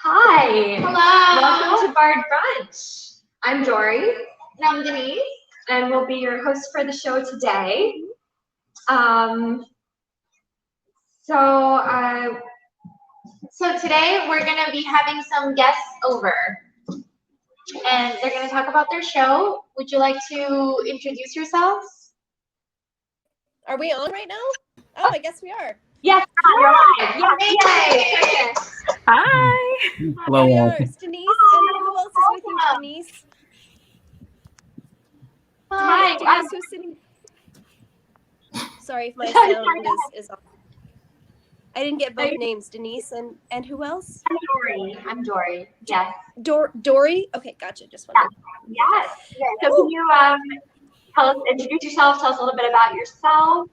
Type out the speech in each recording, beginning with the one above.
Hi. Hello. Welcome to Bard Brunch. I'm Dory. And I'm Denise. And we'll be your host for the show today. So today we're going to be having some guests over. And they're going to talk about their show. Would you like to introduce yourselves? Are we on right now? Oh, I guess we are. Yes, you're live. Yay! Hi. Hello. Here we are. It's Denise. And who else is with you, Denise? Hi. Denise, who's sitting? Sorry if my sound is off. I didn't get both names, Denise and who else? I'm Dory. Yes. Dory? Okay, gotcha. Just wondering. Yes. So can you introduce yourself, tell us a little bit about yourself?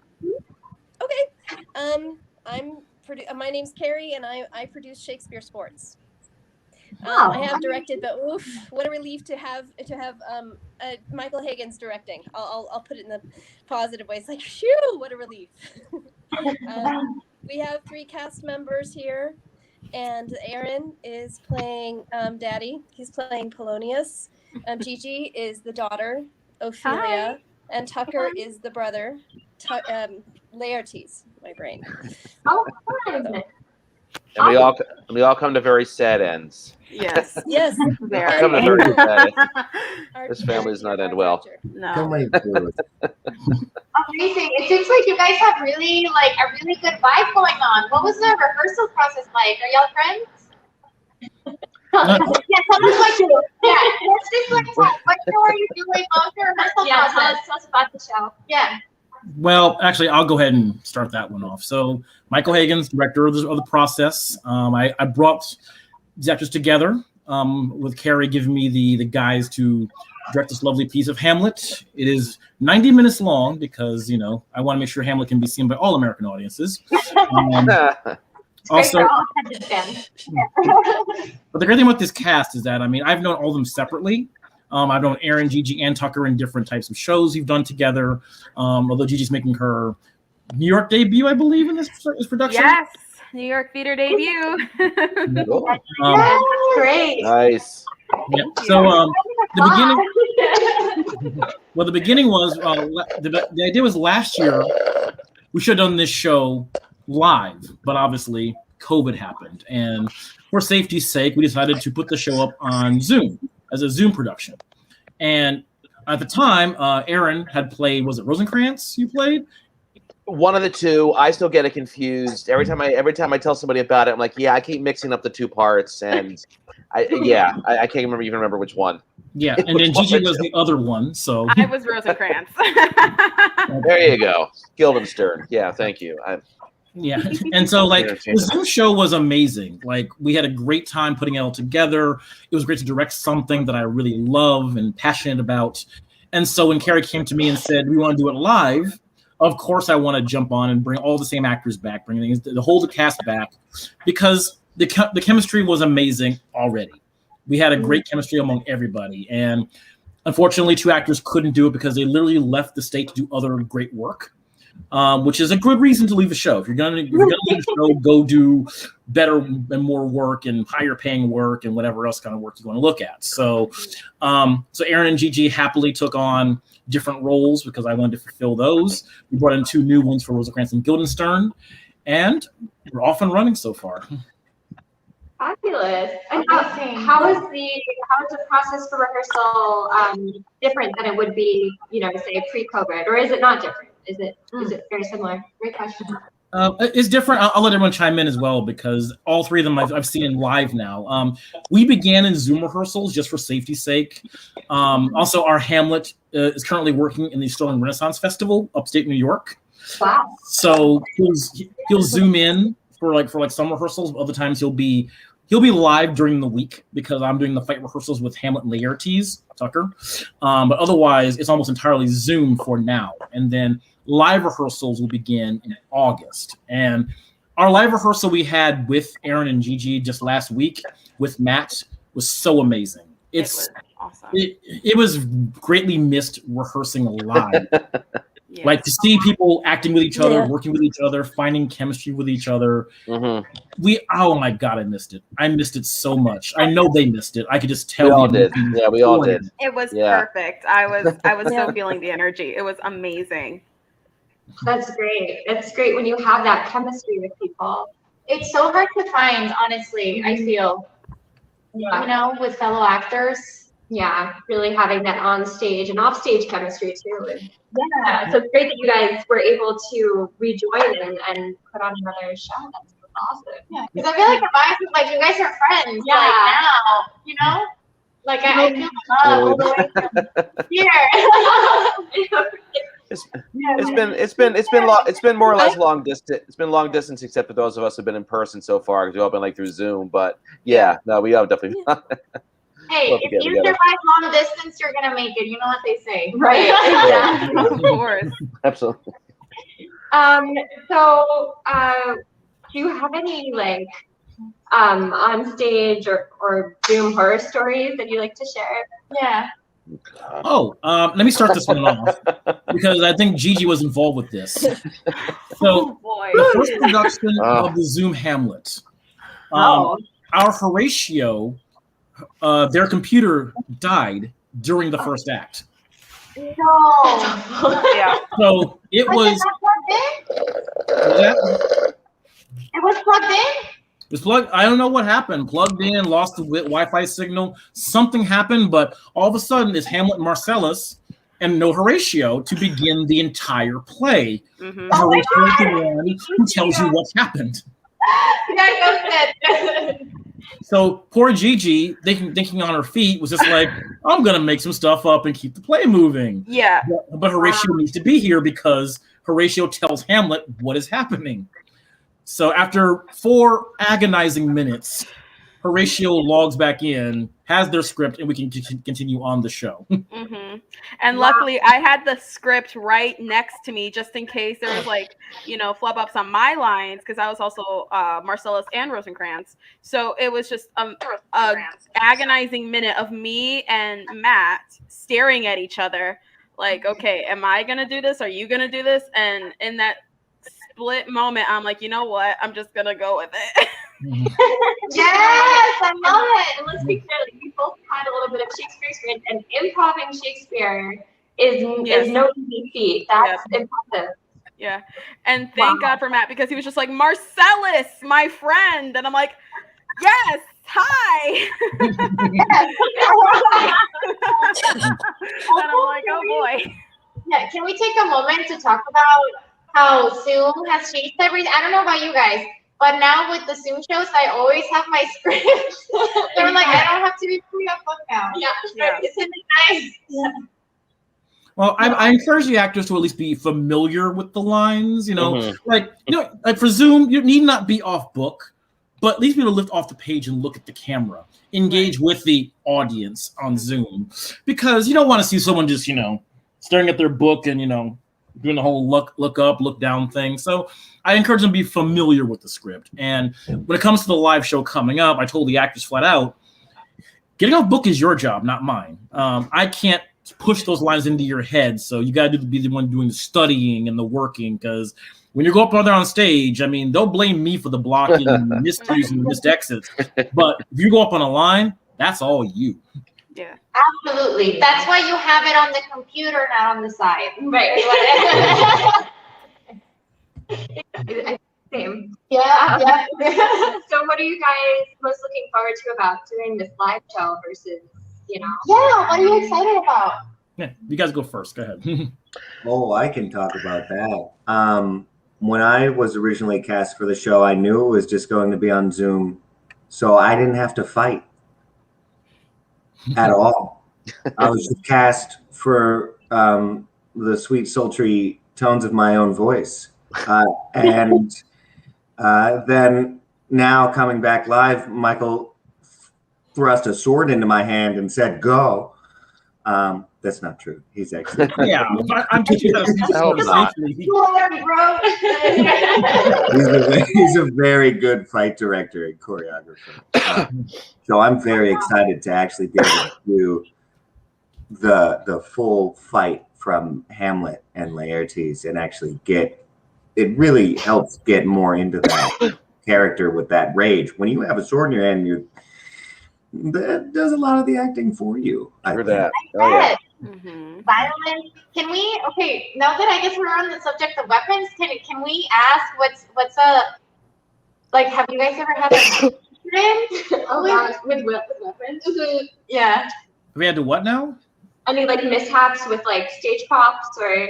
Okay. My name's Carrie, and I produce Shakespeare Sports. I have directed, but oof, what a relief to have Michael Higgins directing. I'll put it in the positive way. It's like, phew, what a relief. We have 3 cast members here, and Aaron is playing Daddy. He's playing Polonius. Gigi is the daughter, Ophelia, and Tucker is the brother, Laertes. My brain. Oh, fun. And we all come to very sad ends. Yes. Yes. Very. Come to very sad ends. This family does not end well. No. Amazing. It seems like you guys have really a really good vibe going on. What was the rehearsal process like? Are y'all friends? Yeah, tell us what you. Yeah, let's just what show are you doing? What was your rehearsal process? Tell us about the show. Yeah. Well, actually, I'll go ahead and start that one off. So, Michael Higgins, director of the process. I brought the actors together with Carrie giving me the guys to direct this lovely piece of Hamlet. It is 90 minutes long because, I want to make sure Hamlet can be seen by all American audiences. Also, but the great thing about this cast is that, I've known all of them separately. I've known Aaron, Gigi, and Tucker in different types of shows we've done together. Although Gigi's making her New York debut, I believe, in this production. Yes, New York theater debut. Great. Nice. Yeah. So the beginning was the idea was last year we should have done this show live, but obviously COVID happened, and for safety's sake, we decided to put the show up on Zoom as a Zoom production. And at the time, Aaron had played, was it Rosencrantz you played? One of the two. I still get it confused. Every time I tell somebody about it, I'm like, yeah, I keep mixing up the 2 parts, and I can't even remember which one. Yeah, and then Gigi was the other one, so. I was Rosencrantz. There you go. Guildenstern. Yeah, thank you. Yeah, and so the Zoom show was amazing. We had a great time putting it all together. It was great to direct something that I really love and passionate about. And so when Carrie came to me and said, we want to do it live, of course I want to jump on and bring all the same actors back, bring the whole cast back, because the chemistry was amazing already. We had a great chemistry among everybody. And unfortunately, 2 actors couldn't do it because they literally left the state to do other great work. Which is a good reason to leave a show. If you're gonna leave a show, go do better and more work and higher paying work and whatever else kind of work you want to look at. So Aaron and Gigi happily took on different roles because I wanted to fulfill those. We brought in 2 new ones for Rosencrantz and Guildenstern, and we're off and running so far. Fabulous. And how is the process for rehearsal different than it would be, say pre-COVID, or is it not different? Is it very similar? Great question. It's different. I'll let everyone chime in as well because all 3 of them I've seen in live now. We began in Zoom rehearsals just for safety's sake. Also, our Hamlet is currently working in the Sterling Renaissance Festival, upstate New York. Wow. So he'll zoom in for some rehearsals. Other times he'll be live during the week because I'm doing the fight rehearsals with Hamlet and Laertes, Tucker. But otherwise, it's almost entirely Zoom for now. And then live rehearsals will begin in August. And our live rehearsal we had with Aaron and Gigi just last week with Matt was so amazing. It was awesome. It was greatly missed rehearsing live. Yes. Like to see people acting with each other, working with each other, finding chemistry with each other. Oh my God, I missed it. I missed it so much. I know they missed it. I could just tell. We all did. Yeah, we all did. It was perfect. I was so feeling the energy. It was amazing. That's great. It's great when you have that chemistry with people. It's so hard to find, honestly, I feel. Yeah. You know, with fellow actors. Yeah, really having that on stage and off stage chemistry too. And so it's great that you guys were able to rejoin and put on another show. That's awesome. Yeah, because I feel like the vibes is like you guys are friends. Yeah. Like now, you know, like I feel love all the way from here. It's been more or less long distance. It's been long distance, except for those of us who've been in person so far, because we've all been like through Zoom. But we have definitely. Hey, if you survive long distance, you're gonna make it. You know what they say, right? Exactly. Of course. Absolutely. So, do you have any like on stage or Zoom horror stories that you like to share? Yeah. Let me start this one off because I think Gigi was involved with this. So, the first production of the Zoom Hamlet, our Horatio, their computer died during the first act. No. So it was. It was plugged in? It was plugged. I don't know what happened. Plugged in, lost the Wi-Fi signal. Something happened, but all of a sudden it's Hamlet and Marcellus and no Horatio to begin the entire play. Horatio is the one who tells you what happened. So poor Gigi, thinking on her feet, was just like, I'm going to make some stuff up and keep the play moving. Yeah. But Horatio needs to be here because Horatio tells Hamlet what is happening. So after 4 agonizing minutes, Horatio logs back in, has their script, and we can continue on the show. And luckily, I had the script right next to me just in case there was flub ups on my lines, because I was also Marcellus and Rosencrantz. So it was just a agonizing minute of me and Matt staring at each other like, okay, am I going to do this? Are you going to do this? And in that split moment, I'm like, you know what? I'm just going to go with it. Yes, I love it. And let's be clear, we both had a little bit of Shakespeare experience, and improving Shakespeare is no easy feat. That's impressive. Yeah. And thank God for Matt, because he was just like, Marcellus, my friend. And I'm like, yes, hi. And I'm like, oh boy. Yeah, can we take a moment to talk about how Zoom has changed everything? I don't know about you guys, but now with the Zoom shows, I always have my script. They're like, I don't have to be free of book now. Yeah. Isn't it nice? Yeah. Well, I encourage the actors to at least be familiar with the lines. Like for Zoom, you need not be off book, but at least be able to lift off the page and look at the camera, engage with the audience on Zoom, because you don't want to see someone just staring at their book and doing the whole look up, look down thing. So I encourage them to be familiar with the script. And when it comes to the live show coming up, I told the actors flat out, getting off book is your job, not mine. I can't push those lines into your head. So you got to be the one doing the studying and the working, because when you go up there on stage, I mean, they'll blame me for the blocking and the miscues and the missed exits. But if you go up on a line, that's all you. Yeah. Absolutely. That's why you have it on the computer, not on the side. Right. Same. Yeah. So what are you guys most looking forward to about doing this live show versus, Yeah, what are you excited about? Yeah, you guys go first. Go ahead. Oh, I can talk about that. When I was originally cast for the show, I knew it was just going to be on Zoom, so I didn't have to fight at all. I was just cast for the sweet, sultry tones of my own voice. And then now coming back live, Michael thrust a sword into my hand and said, go. That's not true. He's actually. Yeah, I'm teaching that. He's a very good fight director and choreographer. So I'm very excited to actually be able to do the full fight from Hamlet and Laertes and actually it really helps get more into that character with that rage. When you have a sword in your hand, that does a lot of the acting for you. I Heard think. that. Oh yeah. Violence. Can we? Okay, now that I guess we're on the subject of weapons, can we ask what's a like? Have you guys ever had a with weapons? Yeah. We had to what now? Any like mishaps with like stage props or?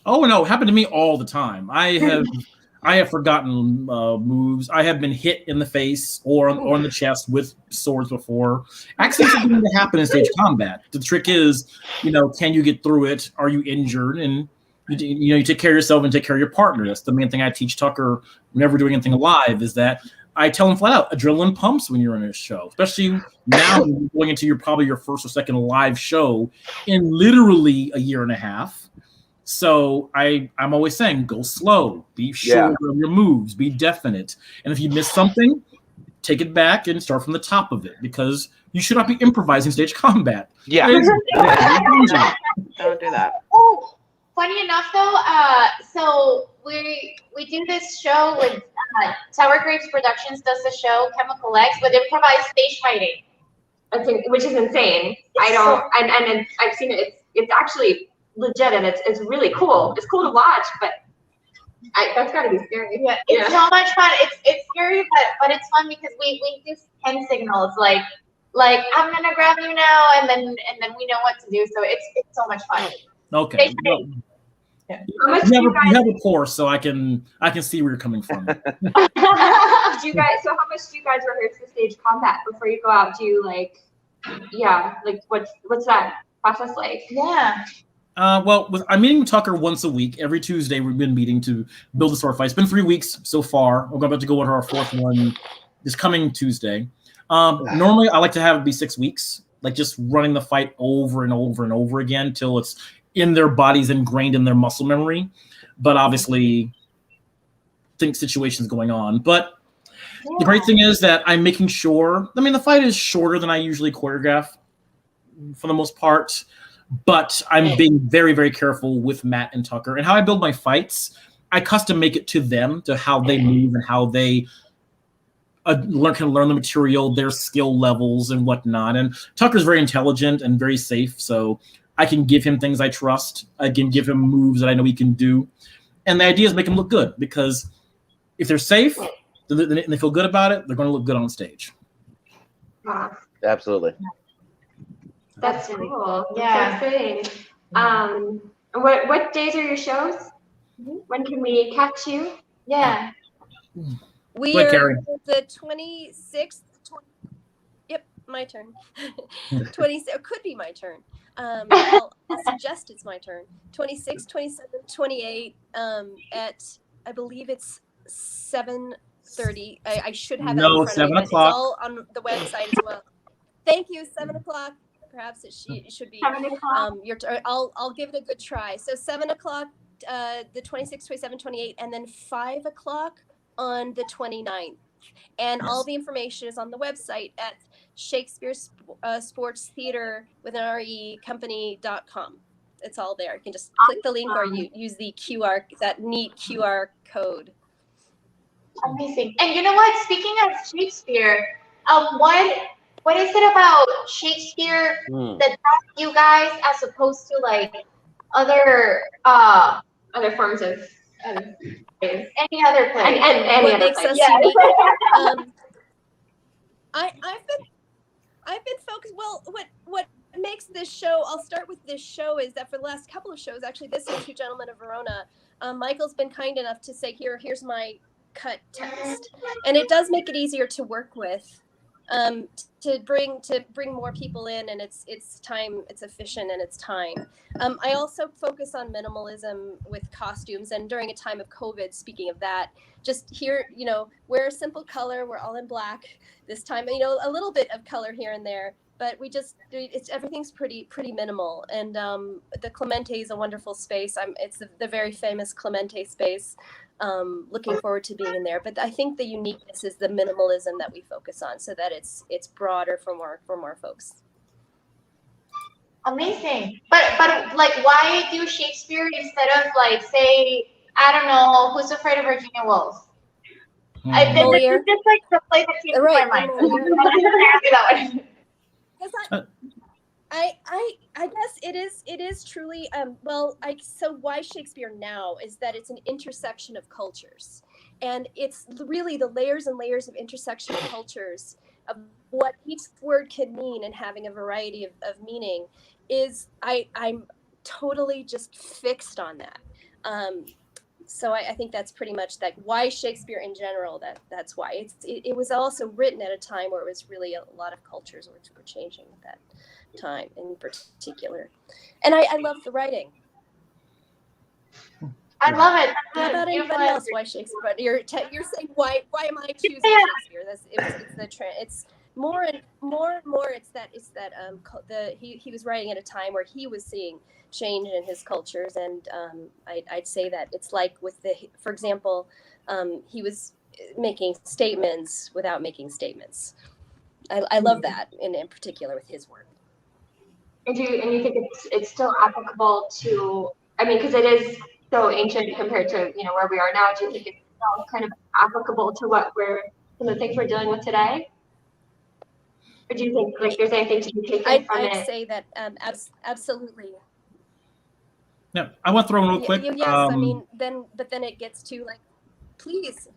Oh no, it happened to me all the time. I have forgotten moves. I have been hit in the face or on the chest with swords before. Accidents are going to happen in stage combat. The trick is, can you get through it? Are you injured? And you take care of yourself and take care of your partner. That's the main thing I teach Tucker whenever doing anything live is that I tell him flat out, adrenaline pumps when you're in a show, especially now going into probably your first or second live show in literally a year and a half. So I'm always saying, go slow, be sure of your moves, be definite. And if you miss something, take it back and start from the top of it because you should not be improvising stage combat. Yeah. Don't do that. Oh, funny enough though, so we do this show with Sour Grapes Productions does the show Chemical X with improvised stage fighting. Which is insane. And I've seen it. It's actually legit and it's really cool. It's cool to watch, but that's gotta be scary. Yeah, it's so much fun. It's scary, but it's fun because we do hand signals like I'm gonna grab you now, and then we know what to do. So it's so much fun. Okay. Well, you have a course, so I can see where you're coming from. So how much do you guys rehearse the stage combat before you go out? Do you what's that process like? Yeah. I'm meeting with Tucker once a week. Every Tuesday, we've been meeting to build the sword fight. It's been 3 weeks so far. We're about to go into our fourth one this coming Tuesday. Normally, I like to have it be 6 weeks, like just running the fight over and over and over again till it's in their bodies, ingrained in their muscle memory. But obviously, think situations going on. But the great thing is that I'm making sure. I mean, the fight is shorter than I usually choreograph for the most part. But I'm being very, very careful with Matt and Tucker. And how I build my fights, I custom make it to them, to how they move and how they can learn the material, their skill levels and whatnot. And Tucker's very intelligent and very safe, so I can give him things I trust. I can give him moves that I know he can do. And the idea is make him look good, because if they're safe and they feel good about it, they're going to look good on stage. Absolutely. That's cool. Yeah. That's exciting. What days are your shows? When can we catch you? Yeah. We What, are Carrie? the 26th. Yep, my turn. 20. It could be my turn. I'll suggest it's my turn. 26, 27, 28. At I believe it's 7:30. I should have it in front 7 of me, but o'clock. it's all on the website as well. Thank you. 7 o'clock. Perhaps it should be. 7 o'clock. I'll give it a good try. So 7 o'clock, the 26th, 27, 28, and then 5 o'clock on the 29th. And all the information is on the website at Shakespeare Sports Theatre with an RE company.com. It's all there. You can just click the link or you use the that neat QR code. Amazing. And you know what? Speaking of Shakespeare, what is it about Shakespeare that draws you guys as opposed to like other forms of any other play? And what makes us unique? I've been focused. Well, what makes this show? I'll start with this show is that for the last couple of shows, actually, this is Two Gentlemen of Verona. Michael's been kind enough to say, here's my cut text, and it does make it easier to work with. To bring more people in, and it's time, it's efficient, and it's time. I also focus on minimalism with costumes, and during a time of COVID, speaking of that, just here, wear a simple color. We're all in black this time, a little bit of color here and there, but everything's pretty minimal. And the Clemente is a wonderful space. It's the very famous Clemente space. Looking forward to being in there, but I think the uniqueness is the minimalism that we focus on, so that it's broader for more folks. Amazing. But like, why do Shakespeare instead of like, say, I don't know, Who's Afraid of Virginia Woolf? This is just like the play that came to my mind. I guess it is truly so why Shakespeare now is that it's an intersection of cultures, and it's really the layers and layers of intersection of cultures of what each word can mean, and having a variety of meaning is I'm totally just fixed on that. So I think that's pretty much that. Why Shakespeare in general? That's why it was also written at a time where it was really a lot of cultures were changing at that time in particular, and I love the writing. I love it. How about anybody else? Why Shakespeare? But you're saying why am I choosing Shakespeare? It's more and more. It's that he was writing at a time where he was seeing change in his cultures, and I'd say that it's like with for example, he was making statements without making statements. I love that in particular with his work. And you think it's still applicable to? I mean, because it is so ancient compared to where we are now. Do you think it's still kind of applicable to some of the things we're dealing with today? Or do you think like there's anything to be taken from it? I'd say that absolutely. Yeah, I want to throw in real quick. Yes, I mean, then it gets to like, please.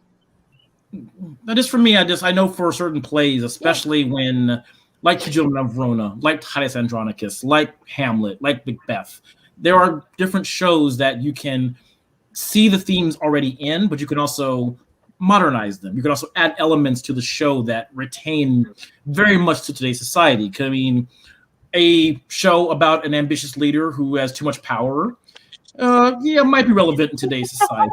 That is for me. I know for certain plays, especially when, like Two Children of Verona, like Titus Andronicus, like Hamlet, like Macbeth, there are different shows that you can see the themes already in, but you can also modernize them. You can also add elements to the show that retain very much to today's society. I mean, a show about an ambitious leader who has too much power, might be relevant in today's society.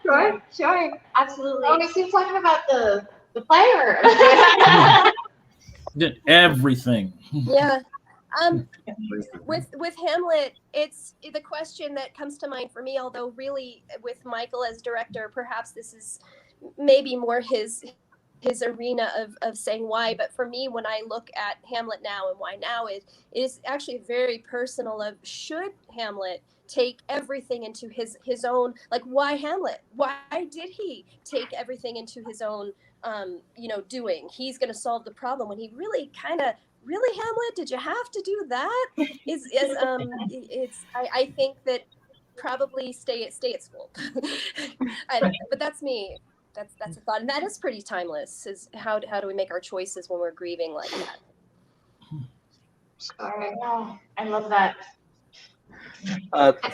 Sure, absolutely. Oh, we seem talking about the player. Did everything. Yeah. With Hamlet, it's the question that comes to mind for me, although really with Michael as director, perhaps this is maybe more his arena of saying why. But for me, when I look at Hamlet now and why now, it is actually very personal of should Hamlet take everything into his own, like why Hamlet? Why did he take everything into his own doing? He's going to solve the problem when he really really, Hamlet, did you have to do that? I think that probably stay at school. But that's me. That's a thought, and that is pretty timeless. Is how do we make our choices when we're grieving like that? Sorry, I love that.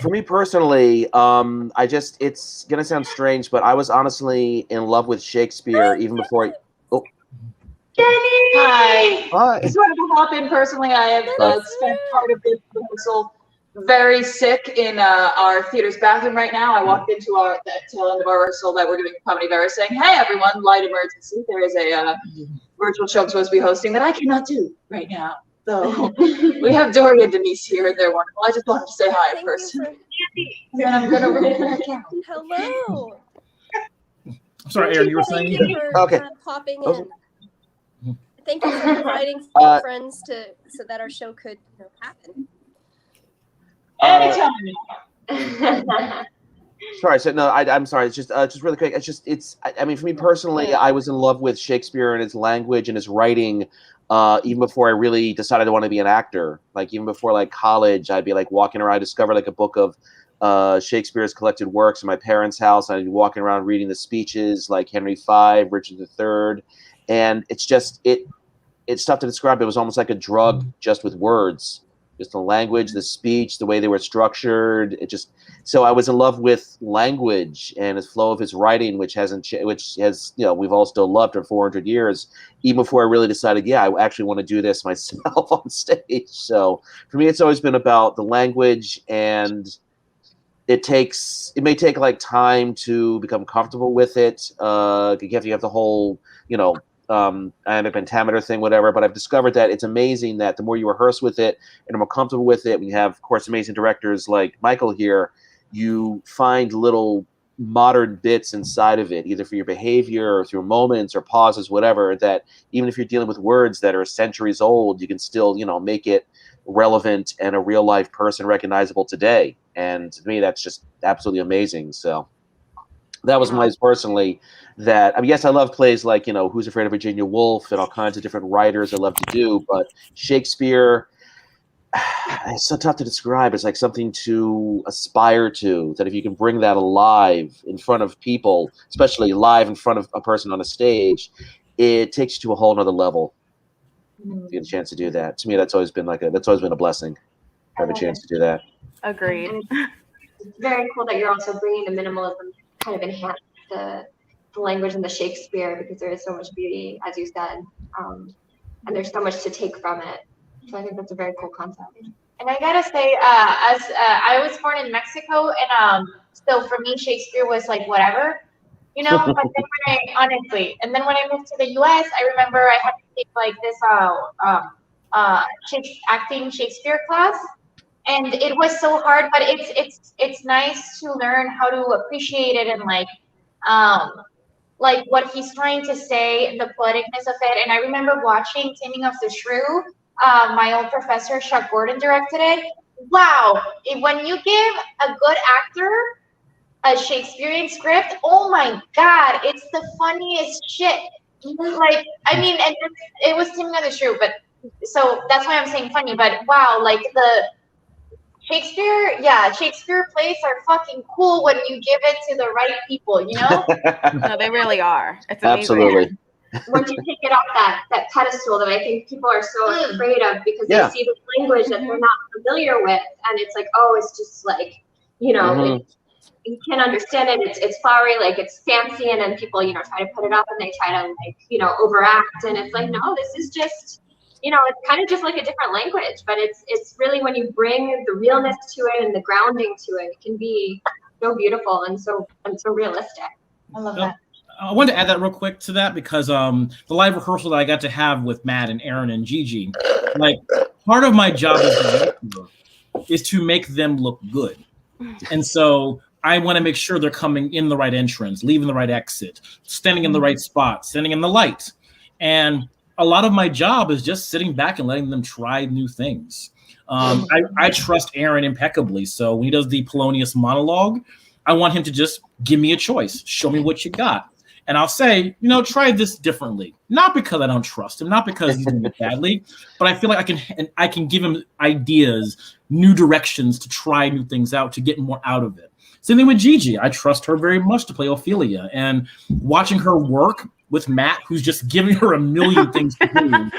For me personally, it's gonna sound strange, but I was honestly in love with Shakespeare even before. Genny! Hi. Hi. Just wanted to hop in personally. I have spent part of this rehearsal very sick in our theater's bathroom right now. I walked into the tail end of our rehearsal that we're doing Comedy Vera saying, hey everyone, light emergency. There is a virtual show I'm supposed to be hosting that I cannot do right now. So we have Dory and Denise here and they're wonderful. I just wanted to say hi first. And then I'm going to read back out. Hello. I'm sorry, Aaron, you were saying? Thank you for popping in. Thank you for inviting friends so that our show could happen. Anytime. Sorry, so no, I'm sorry. It's just really quick. I mean, for me personally, I was in love with Shakespeare and his language and his writing, even before I really decided I want to be an actor. Like even before like college, I'd be like walking around. I discovered like a book of Shakespeare's collected works in my parents' house. And I'd be walking around reading the speeches like Henry V, Richard III, and it's tough to describe. It was almost like a drug, just with words. Just the language, the speech, the way they were structured. So I was in love with language and the flow of his writing, which has we've all still loved for 400 years, even before I really decided, I actually want to do this myself on stage. So for me, it's always been about the language, and it may take like time to become comfortable with it. You have the whole, iambic pentameter thing, whatever, but I've discovered that it's amazing that the more you rehearse with it and are more comfortable with it, when you have, of course, amazing directors like Michael here, you find little modern bits inside of it, either for your behavior or through moments or pauses, whatever, that even if you're dealing with words that are centuries old, you can still, make it relevant and a real life person recognizable today. And to me, that's just absolutely amazing. So that was my personally that, I mean, yes, I love plays like, Who's Afraid of Virginia Woolf and all kinds of different writers I love to do, but Shakespeare, it's so tough to describe. It's like something to aspire to, that if you can bring that alive in front of people, especially live in front of a person on a stage, it takes you to a whole nother level. If you get a chance to do that. To me, that's always been a blessing to have a chance to do that. Agreed. It's very cool that you're also bringing the minimalism to kind of enhance the language and the Shakespeare, because there is so much beauty, as you said, and there's so much to take from it. So I think that's a very cool concept. And I gotta say, I was born in Mexico, and so for me, Shakespeare was like whatever, But then honestly, and then when I moved to the U.S., I remember I had to take like this acting Shakespeare class, and it was so hard. But it's nice to learn how to appreciate it and like what he's trying to say, the poeticness of it. And I remember watching Taming of the Shrew. My old professor, Chuck Gordon, directed it. Wow. When you give a good actor a Shakespearean script, oh my God, it's the funniest shit. Like, I mean, and it was Taming of the Shrew, but so that's why I'm saying funny. But wow, like the Shakespeare plays are fucking cool when you give it to the right people, No, they really are. It's amazing. Absolutely. Once you take it off that pedestal that I think people are so afraid of, because they see this language that they're not familiar with, and it's like, oh, it's just like, like, you can't understand it. It's flowery, like it's fancy, and then people, try to put it up and they try to like, overact, and it's like, no, this is just, it's kind of just like a different language, but it's really when you bring the realness to it and the grounding to it, it can be so beautiful and so realistic. I love that. I wanted to add that real quick to that, because the live rehearsal that I got to have with Matt and Aaron and Gigi, like part of my job as a director is to make them look good. And so I want to make sure they're coming in the right entrance, leaving the right exit, standing in the right spot, standing in the light. And a lot of my job is just sitting back and letting them try new things. I trust Aaron impeccably. So when he does the Polonius monologue, I want him to just give me a choice. Show me what you got. And I'll say, try this differently. Not because I don't trust him, not because he's doing it badly, but I feel like I can give him ideas, new directions to try new things out, to get more out of it. Same thing with Gigi. I trust her very much to play Ophelia. And watching her work with Matt, who's just giving her a million things to do,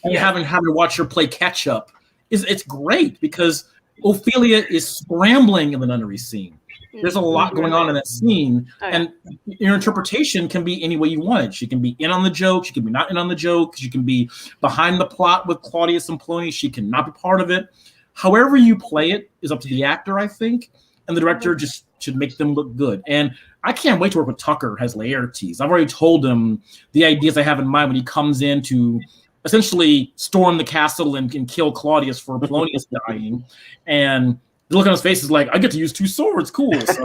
and having to watch her play catch up, it's great, because Ophelia is scrambling in the nunnery scene. There's a lot going on in that scene, and your interpretation can be any way you want it. She can be in on the joke, she can be not in on the joke, she can be behind the plot with Claudius and Polonius, she cannot be part of it. However you play it is up to the actor, I think, and the director just should make them look good. And I can't wait to work with Tucker as Laertes. I've already told him the ideas I have in mind when he comes in to essentially storm the castle and kill Claudius for Polonius dying. And the look on his face is like, I get to use two swords, cool. So,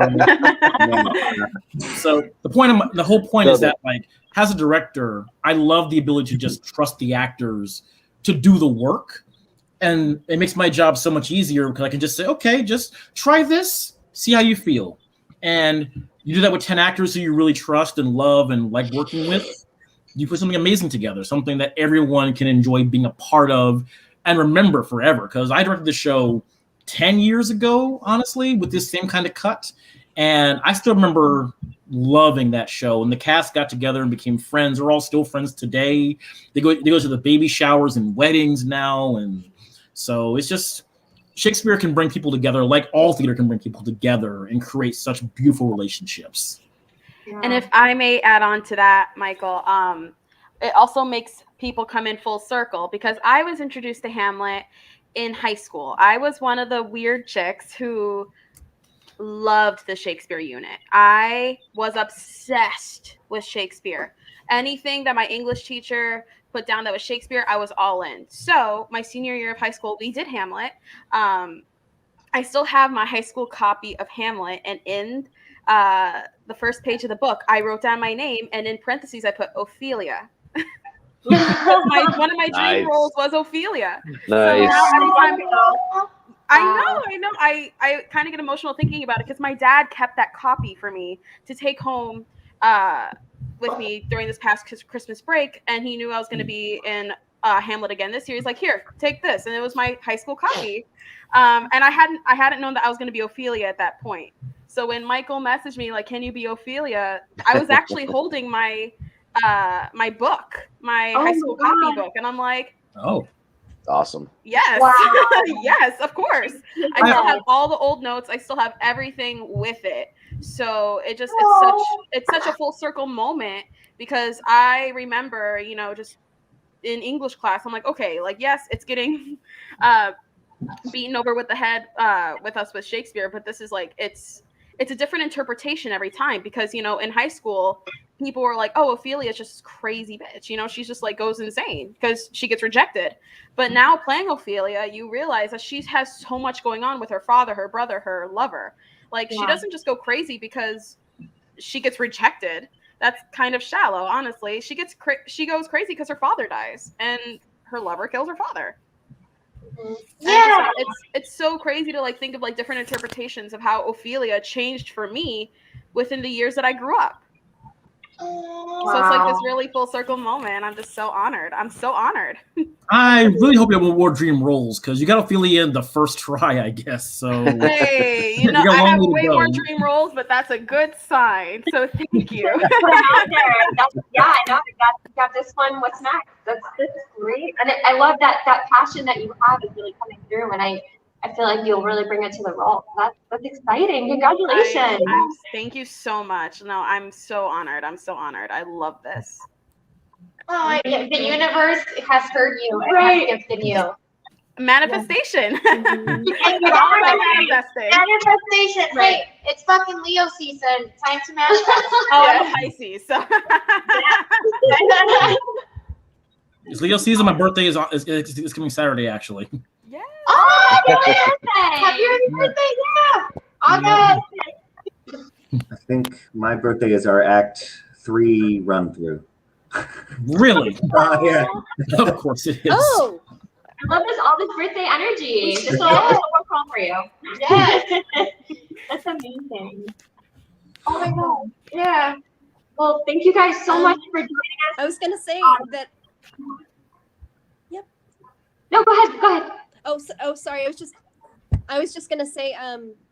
so the whole point is that, like, as a director, I love the ability to just trust the actors to do the work. And it makes my job so much easier, because I can just say, okay, just try this, see how you feel. And you do that with 10 actors who you really trust and love and like working with. You put something amazing together, something that everyone can enjoy being a part of and remember forever. Because I directed the show 10 years ago, honestly, with this same kind of cut. And I still remember loving that show. And the cast got together and became friends. We're all still friends today. They go to the baby showers and weddings now. And so it's just, Shakespeare can bring people together, like all theater can bring people together and create such beautiful relationships. And if I may add on to that, Michael, it also makes people come in full circle, because I was introduced to Hamlet in high school. I was one of the weird chicks who loved the Shakespeare unit. I was obsessed with Shakespeare. Anything that my English teacher put down that was Shakespeare, I was all in. So my senior year of high school, we did Hamlet. I still have my high school copy of Hamlet, and in the first page of the book, I wrote down my name, and in parentheses, I put Ophelia. One of my dream roles was Ophelia. Nice. So I know. I kind of get emotional thinking about it because my dad kept that copy for me to take home with me during this past Christmas break, and he knew I was going to be in Hamlet again this year. He's like, "Here, take this," and it was my high school copy. And I hadn't known that I was going to be Ophelia at that point. So when Michael messaged me like, "Can you be Ophelia?" I was actually holding my my book, my high school copy book, and I'm like, "Oh, awesome! Yes, wow. yes, of course." I still have all the old notes. I still have everything with it. So it's such a full circle moment because I remember, just in English class, I'm like, okay, like, yes, it's getting beaten over with the head with us with Shakespeare, but this is like it's a different interpretation every time because in high school people were like, oh, Ophelia is just crazy bitch, she's just like goes insane because she gets rejected. But now playing Ophelia, you realize that she has so much going on with her father, her brother, her lover. Like she doesn't just go crazy because she gets rejected. That's kind of shallow, honestly. She goes crazy because her father dies and her lover kills her father. Yeah, it's so crazy to like think of like different interpretations of how Ophelia changed for me within the years that I grew up. So it's like this really full circle moment. I'm just so honored. I'm so honored. I really hope you have more dream roles because you got Ophelia in the first try, I guess. So hey, I have way more dream roles, but that's a good sign. So thank you. Put them out there. I know. Got this one. What's next? That's great, and I love that passion that you have is really coming through, and I feel like you'll really bring it to the role. That's exciting. Congratulations. Thank you so much. No, I'm so honored. I love this. Oh, the universe has heard you and has gifted you. Manifestation. Manifestation. Right. It's fucking Leo season. Time to manifest. Oh, I'm a Pisces. So. It's Leo season. My birthday is coming Saturday, actually. Yeah. Oh, happy birthday! Yeah. August. I think my birthday is our Act 3 run through. Really? Yeah. Of course it is. Oh, I love all this birthday energy. Just a little call for you. Yes. That's amazing. Oh my god. Yeah. Well, thank you guys so much for joining us. I was gonna say that. Yep. No, go ahead. Oh, sorry. I was just gonna say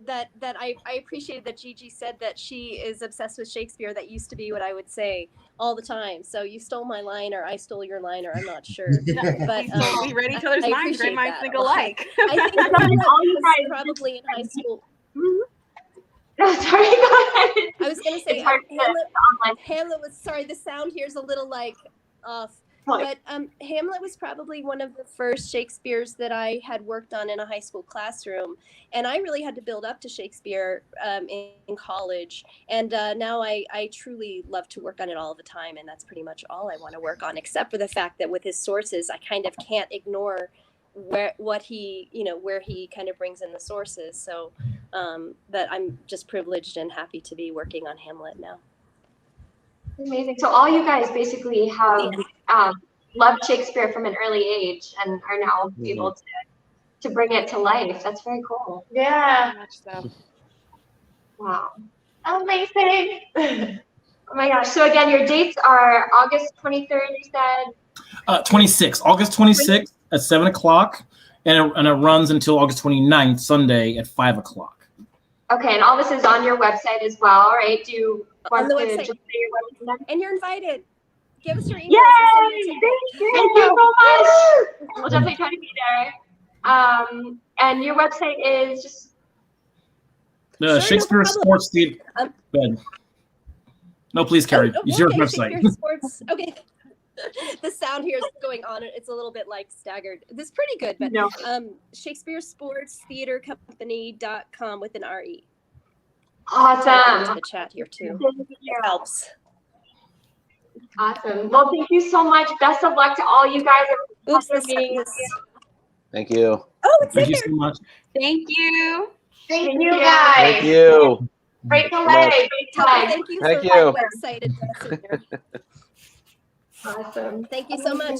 that I appreciated that Gigi said that she is obsessed with Shakespeare. That used to be what I would say all the time. So you stole my line, or I stole your line, or I'm not sure. But we read each other's minds. Great minds think alike. I think Hamlet was probably in high school. No, sorry. Go ahead. I was gonna say Hamlet was. Sorry, the sound here is a little like off. But Hamlet was probably one of the first Shakespeares that I had worked on in a high school classroom. And I really had to build up to Shakespeare in college. And now I truly love to work on it all the time. And that's pretty much all I want to work on, except for the fact that with his sources, I kind of can't ignore where he kind of brings in the sources. So that I'm just privileged and happy to be working on Hamlet now. Amazing. So all you guys basically have loved Shakespeare from an early age and are now able to bring it to life. That's very cool. Yeah. Much so. Wow. Amazing. Oh my gosh. So again, your dates are August 23rd, you said? 26th. August 26th at 7 o'clock. And it runs until August 29th, Sunday at 5 o'clock. Okay. And all this is on your website as well, right? Do you want on the to website. just say your website? And you're invited. Give us your email. Yay! Thank you so much. We'll definitely try to be there. And your website is just Shakespeare Sports Theatre. No, please, Carrie. Use your website. Shakespeare Sports. Okay. The sound here is going on. It's a little bit like staggered. This is pretty good, but no. Shakespeare Sports Theatre Company.com with an RE. Awesome. The chat here too. It helps. Awesome. Well, thank you so much. Best of luck to all you guys. Oops, Thank you. Oh, it's Thank you so much. Thank you. Thank you guys. Thank you. Break the much. leg. Break the Tucker, leg. thank you Thank for you. my excited messenger. Awesome. Thank you so much.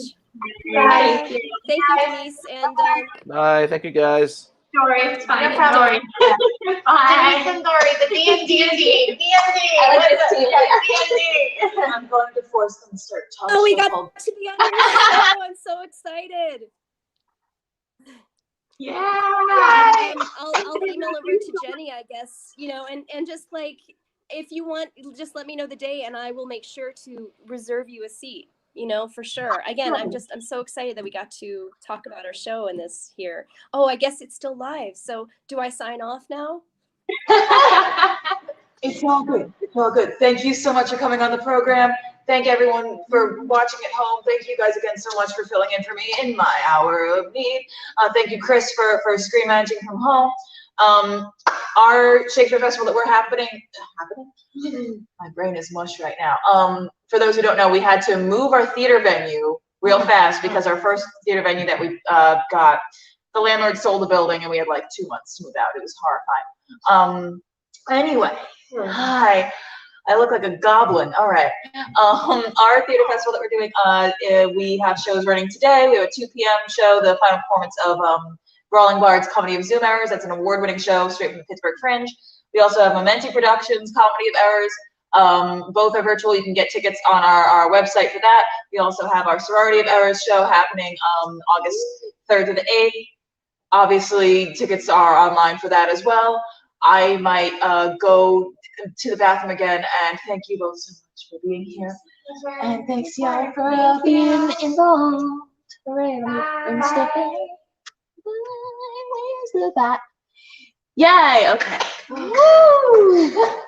Bye. Thank you, Denise, and Bye. Thank you, guys. Dory, it's fine. No problem. Dory. Bye. Denise and Dory, the D&D. I like this team. D&D. I'm going to force them to start talking. oh, we got to be on your show. I'm so excited. Yeah. I'll email over to Genny, I guess, and just like, if you want, just let me know the day and I will make sure to reserve you a seat, for sure. Again, I'm so excited that we got to talk about our show and this here. Oh, I guess it's still live. So do I sign off now? It's all good. It's all good. Thank you so much for coming on the program. Thank everyone for watching at home. Thank you guys again so much for filling in for me in my hour of need. Thank you, Chris, for screen managing from home. Our Shakespeare Festival that we're happening? My brain is mush right now. For those who don't know, we had to move our theater venue real fast because our first theater venue that we got, the landlord sold the building and we had like 2 months to move out. It was horrifying. Anyway, hi. I look like a goblin. All right. Our theater festival that we're doing, we have shows running today. We have a 2 p.m. show, the final performance of Brawling Bard's Comedy of Zoom Errors. That's an award-winning show straight from the Pittsburgh Fringe. We also have Momenti Productions, Comedy of Errors. Both are virtual. You can get tickets on our website for that. We also have our Sorority of Errors show happening August 3rd to the 8th. Obviously, tickets are online for that as well. I might go to the bathroom again, and thank you both so much for being here. And thanks, y'all, for being involved. Hooray, I'm stepping. Where's the bat? Yay, okay. Woo!